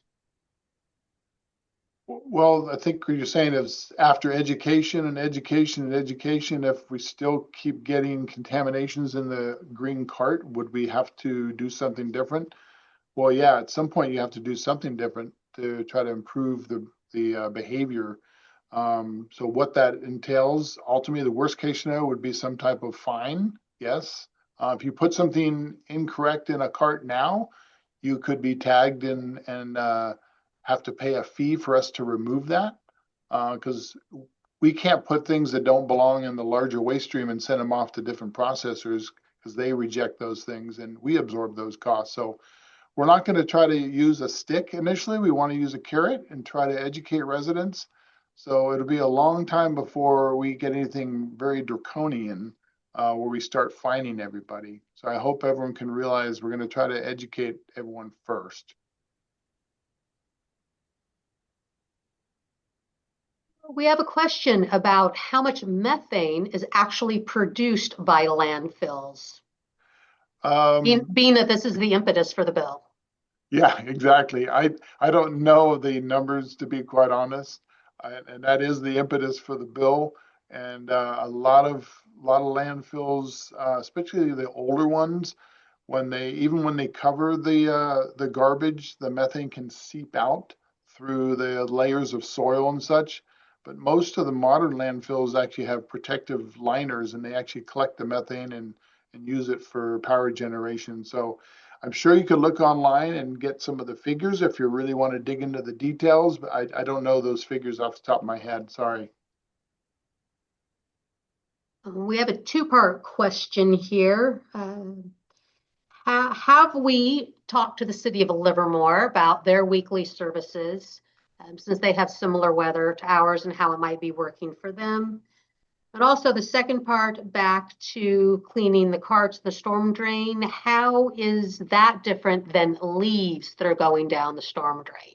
Well, I think what you're saying is after education and education and education, if we still keep getting contaminations in the green cart, would we have to do something different? Well, yeah, at some point you have to do something different to try to improve the behavior. So what that entails, ultimately, the worst case scenario would be some type of fine. Yes. If you put something incorrect in a cart now, you could be tagged and have to pay a fee for us to remove that, because we can't put things that don't belong in the larger waste stream and send them off to different processors because they reject those things and we absorb those costs. So we're not going to try to use a stick initially. We want to use a carrot and try to educate residents. So it'll be a long time before we get anything very draconian where we start fining everybody. So I hope everyone can realize we're going to try to educate everyone first. We have a question about how much methane is actually produced by landfills, being that this is the impetus for the bill. Yeah, exactly. I don't know the numbers, to be quite honest, and that is the impetus for the bill. And a lot of landfills, especially the older ones, when they cover the garbage, the methane can seep out through the layers of soil and such. But most of the modern landfills actually have protective liners, and they actually collect the methane and use it for power generation. So I'm sure you could look online and get some of the figures if you really want to dig into the details, but I don't know those figures off the top of my head. Sorry. We have a two-part question here. Have we talked to the city of Livermore about their weekly services, since they have similar weather to ours, and how it might be working for them? And also the second part, back to cleaning the carts, the storm drain, how is that different than leaves that are going down the storm drain?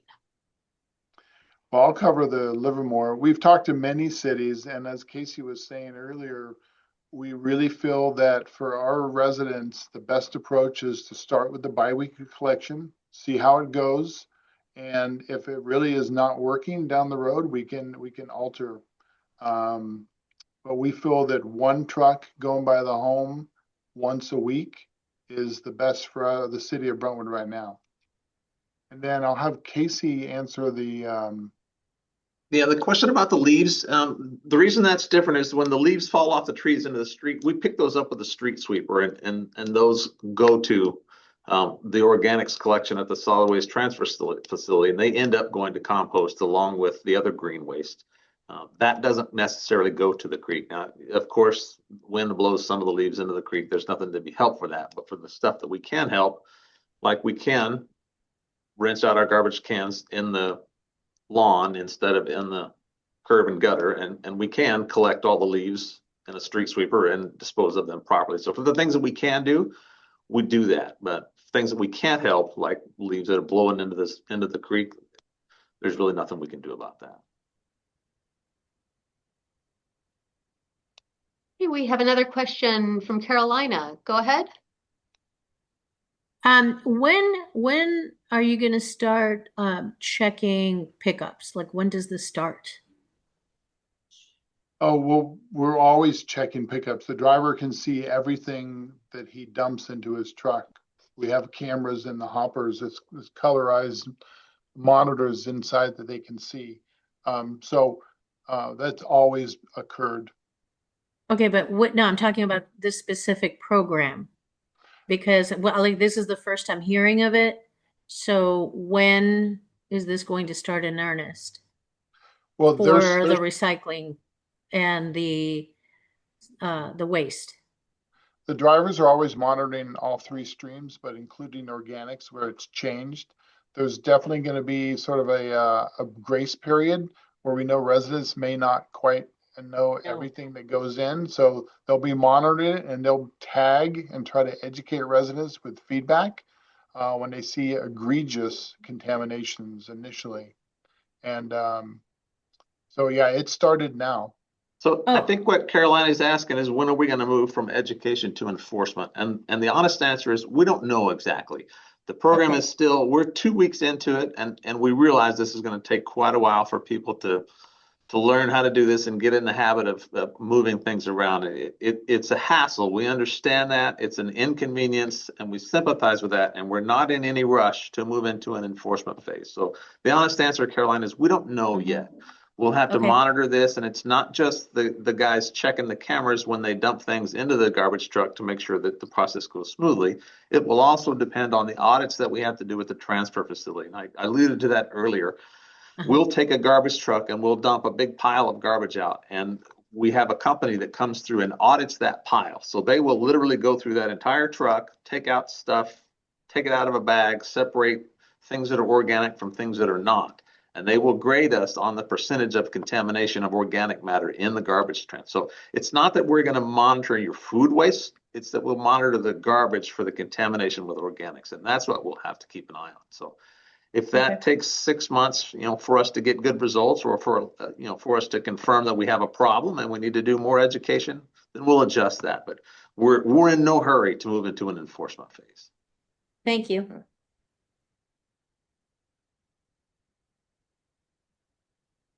Well, I'll cover the Livermore. We've talked to many cities, and as Casey was saying earlier, we really feel that for our residents, the best approach is to start with the biweekly collection, see how it goes, and if it really is not working down the road, we can alter. But we feel that one truck going by the home once a week is the best for the city of Brentwood right now. And then I'll have Casey answer the the question about the leaves. The reason that's different is when the leaves fall off the trees into the street, we pick those up with a street sweeper, and those go to the organics collection at the solid waste transfer facility, and they end up going to compost along with the other green waste. That doesn't necessarily go to the creek. Now, of course, wind blows some of the leaves into the creek. There's nothing to be helped for that. But for the stuff that we can help, like we can rinse out our garbage cans in the lawn instead of in the curb and gutter, and we can collect all the leaves in a street sweeper and dispose of them properly. So for the things that we can do, we do that. But things that we can't help, like leaves that are blowing into the creek, there's really nothing we can do about that. We have another question from Carolina. Go ahead. When are you going to start checking pickups? Like, when does this start? Oh, well, we're always checking pickups. The driver can see everything that he dumps into his truck. We have cameras in the hoppers. It's colorized monitors inside that they can see. So that's always occurred. Okay, but no, I'm talking about this specific program, because like this is the first I'm hearing of it. So when is this going to start in earnest? Well, for the recycling and the waste. The drivers are always monitoring all three streams, but including organics where it's changed. There's definitely going to be sort of a grace period where we know residents may not quite know everything that goes in. So they'll be monitoring it, and they'll tag and try to educate residents with feedback when they see egregious contaminations initially. And so, yeah, it started now. So I think what Carolina is asking is, when are we going to move from education to enforcement? And the honest answer is, we don't know exactly. The program is still, we're 2 weeks into it, and we realize this is going to take quite a while for people to learn how to do this and get in the habit of moving things around. It's a hassle. We understand that. It's an inconvenience, and we sympathize with that, and we're not in any rush to move into an enforcement phase. So the honest answer, Caroline, is we don't know yet. We'll have to monitor this, and it's not just the guys checking the cameras when they dump things into the garbage truck to make sure that the process goes smoothly. It will also depend on the audits that we have to do with the transfer facility. And I alluded to that earlier. We'll take a garbage truck and we'll dump a big pile of garbage out, and we have a company that comes through and audits that pile. So they will literally go through that entire truck, take out stuff, take it out of a bag, separate things that are organic from things that are not. And they will grade us on the percentage of contamination of organic matter in the garbage trend. So it's not that we're going to monitor your food waste, it's that we'll monitor the garbage for the contamination with organics. And that's what we'll have to keep an eye on. So if that takes 6 months, for us to get good results, or for us to confirm that we have a problem and we need to do more education, then we'll adjust that. But we're in no hurry to move into an enforcement phase. Thank you.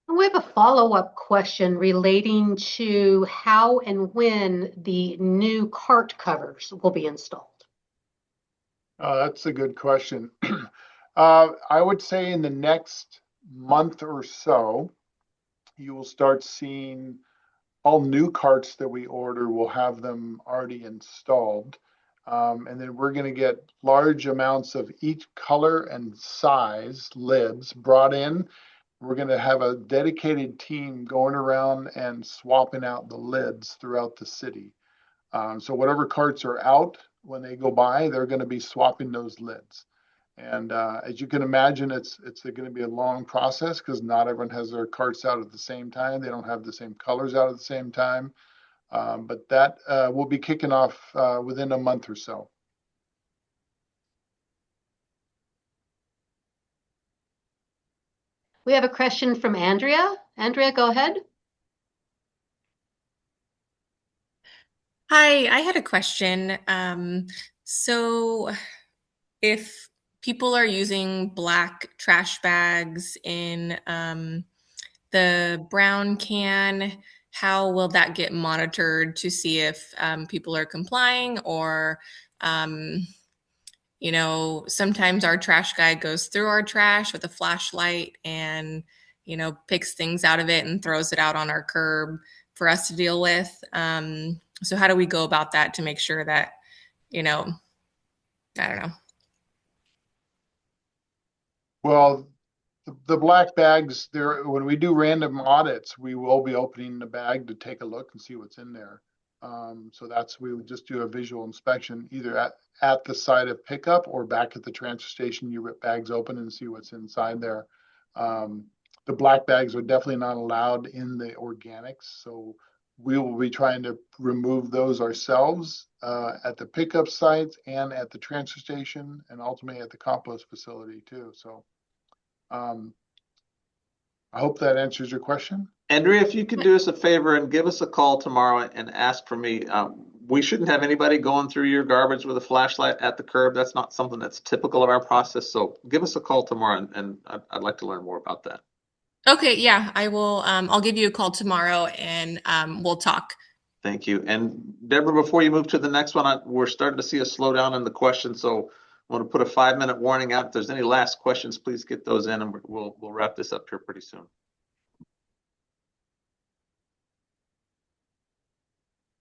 We have a follow-up question relating to how and when the new cart covers will be installed. That's a good question. I would say in the next month or so, you will start seeing all new carts that we order, will have them already installed. And then we're going to get large amounts of each color and size lids brought in. We're going to have a dedicated team going around and swapping out the lids throughout the city. So whatever carts are out, when they go by, they're going to be swapping those lids. And as you can imagine, it's going to be a long process because not everyone has their carts out at the same time. They don't have the same colors out at the same time. But that will be kicking off within a month or so. We have a question from Andrea. Andrea, go ahead. Hi, I had a question. So if people are using black trash bags in the brown can, how will that get monitored to see if people are complying? Or sometimes our trash guy goes through our trash with a flashlight and picks things out of it and throws it out on our curb for us to deal with. So how do we go about that to make sure that I don't know. Well, the black bags there, when we do random audits, we will be opening the bag to take a look and see what's in there. So we would just do a visual inspection either at the site of pickup or back at the transfer station. You rip bags open and see what's inside there. The black bags are definitely not allowed in the organics. So we will be trying to remove those ourselves at the pickup sites and at the transfer station, and ultimately at the compost facility too. So I hope that answers your question. Andrea, if you could do us a favor and give us a call tomorrow and ask for me. We shouldn't have anybody going through your garbage with a flashlight at the curb. That's not something that's typical of our process. So give us a call tomorrow, and I'd like to learn more about that. Okay, yeah, I will. I'll give you a call tomorrow and we'll talk. Thank you. And Deborah, before you move to the next one, we're starting to see a slowdown in the questions. So I want to put a 5-minute warning out. If there's any last questions, please get those in, and we'll wrap this up here pretty soon.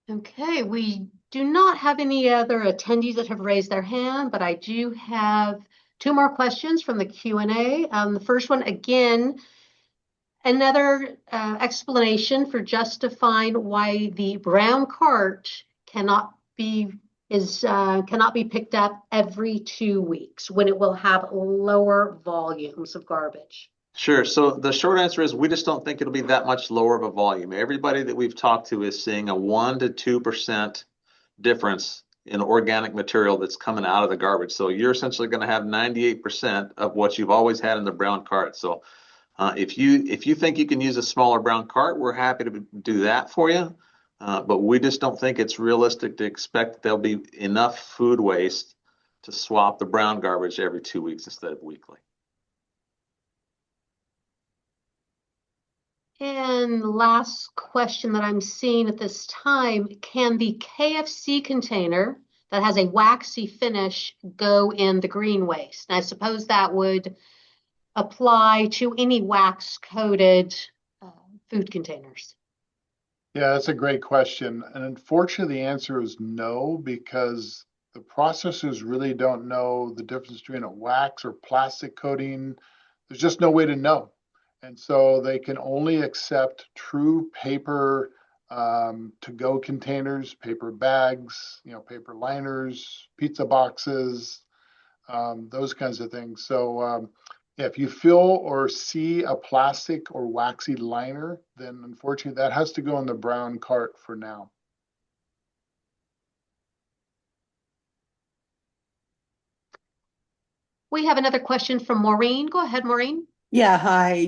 Okay, we do not have any other attendees that have raised their hand, but I do have 2 more questions from the Q&A. The first one, again, another explanation for justifying why the brown cart cannot be picked up every 2 weeks when it will have lower volumes of garbage. Sure. So the short answer is we just don't think it'll be that much lower of a volume. Everybody that we've talked to is seeing a 1 to 2% difference in organic material that's coming out of the garbage. So you're essentially going to have 98% of what you've always had in the brown cart. So if you think you can use a smaller brown cart, we're happy to do that for you. But we just don't think it's realistic to expect that there'll be enough food waste to swap the brown garbage every 2 weeks instead of weekly. And last question that I'm seeing at this time, can the KFC container that has a waxy finish go in the green waste? And I suppose that would apply to any wax-coated food containers. Yeah, that's a great question. And unfortunately, the answer is no, because the processors really don't know the difference between a wax or plastic coating. There's just no way to know. And so they can only accept true paper to-go containers, paper bags, paper liners, pizza boxes, those kinds of things. So if you feel or see a plastic or waxy liner, then unfortunately that has to go in the brown cart for now. We have another question from Maureen. Go ahead, Maureen. Yeah, hi.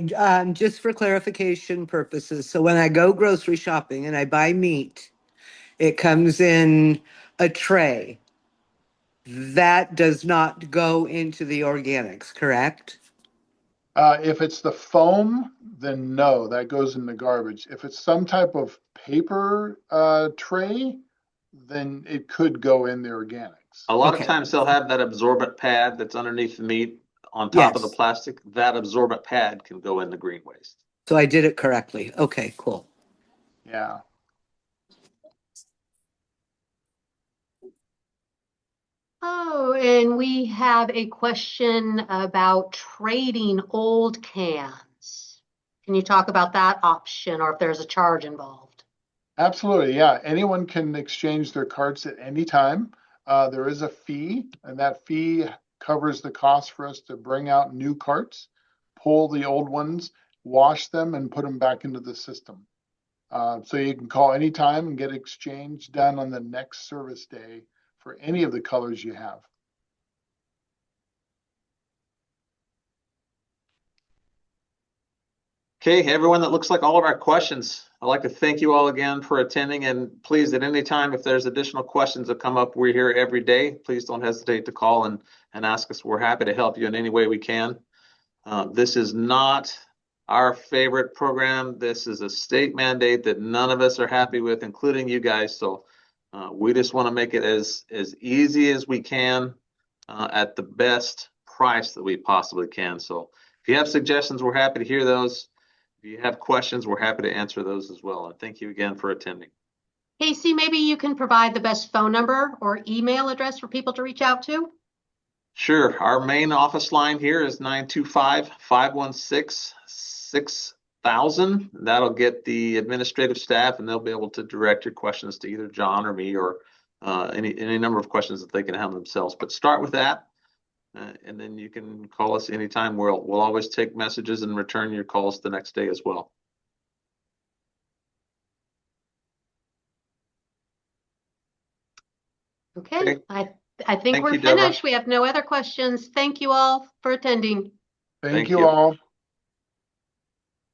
Just for clarification purposes. So when I go grocery shopping and I buy meat, it comes in a tray. That does not go into the organics, correct? If it's the foam, then no, that goes in the garbage. If it's some type of paper tray, then it could go in the organics. A lot of Okay. times they'll have that absorbent pad that's underneath the meat on top of the Yes. plastic. That absorbent pad can go in the green waste. So I did it correctly. Okay, cool. Yeah. Oh, and we have a question about trading old cans. Can you talk about that option or if there's a charge involved? Absolutely, yeah. Anyone can exchange their carts at any time. There is a fee, and that fee covers the cost for us to bring out new carts, pull the old ones, wash them, and put them back into the system. So you can call anytime and get exchange done on the next service day for any of the colors you have. Okay, everyone, that looks like all of our questions. I'd like to thank you all again for attending, and please, at any time, if there's additional questions that come up, we're here every day. Please don't hesitate to call and ask us. We're happy to help you in any way we can. This is not our favorite program. This is a state mandate that none of us are happy with, including you guys. So we just want to make it as easy as we can at the best price that we possibly can. So if you have suggestions, we're happy to hear those. If you have questions, we're happy to answer those as well. And thank you again for attending. Casey, maybe you can provide the best phone number or email address for people to reach out to? Sure. Our main office line here is 925-516-6000. That'll get the administrative staff, and they'll be able to direct your questions to either John or me, or any number of questions that they can have themselves. But start with that. And then you can call us anytime. We'll always take messages and return your calls the next day as well. Okay. I think Thank we're you, Deborah. finished. We have no other questions. Thank you all for attending. Thank Thank you you. all.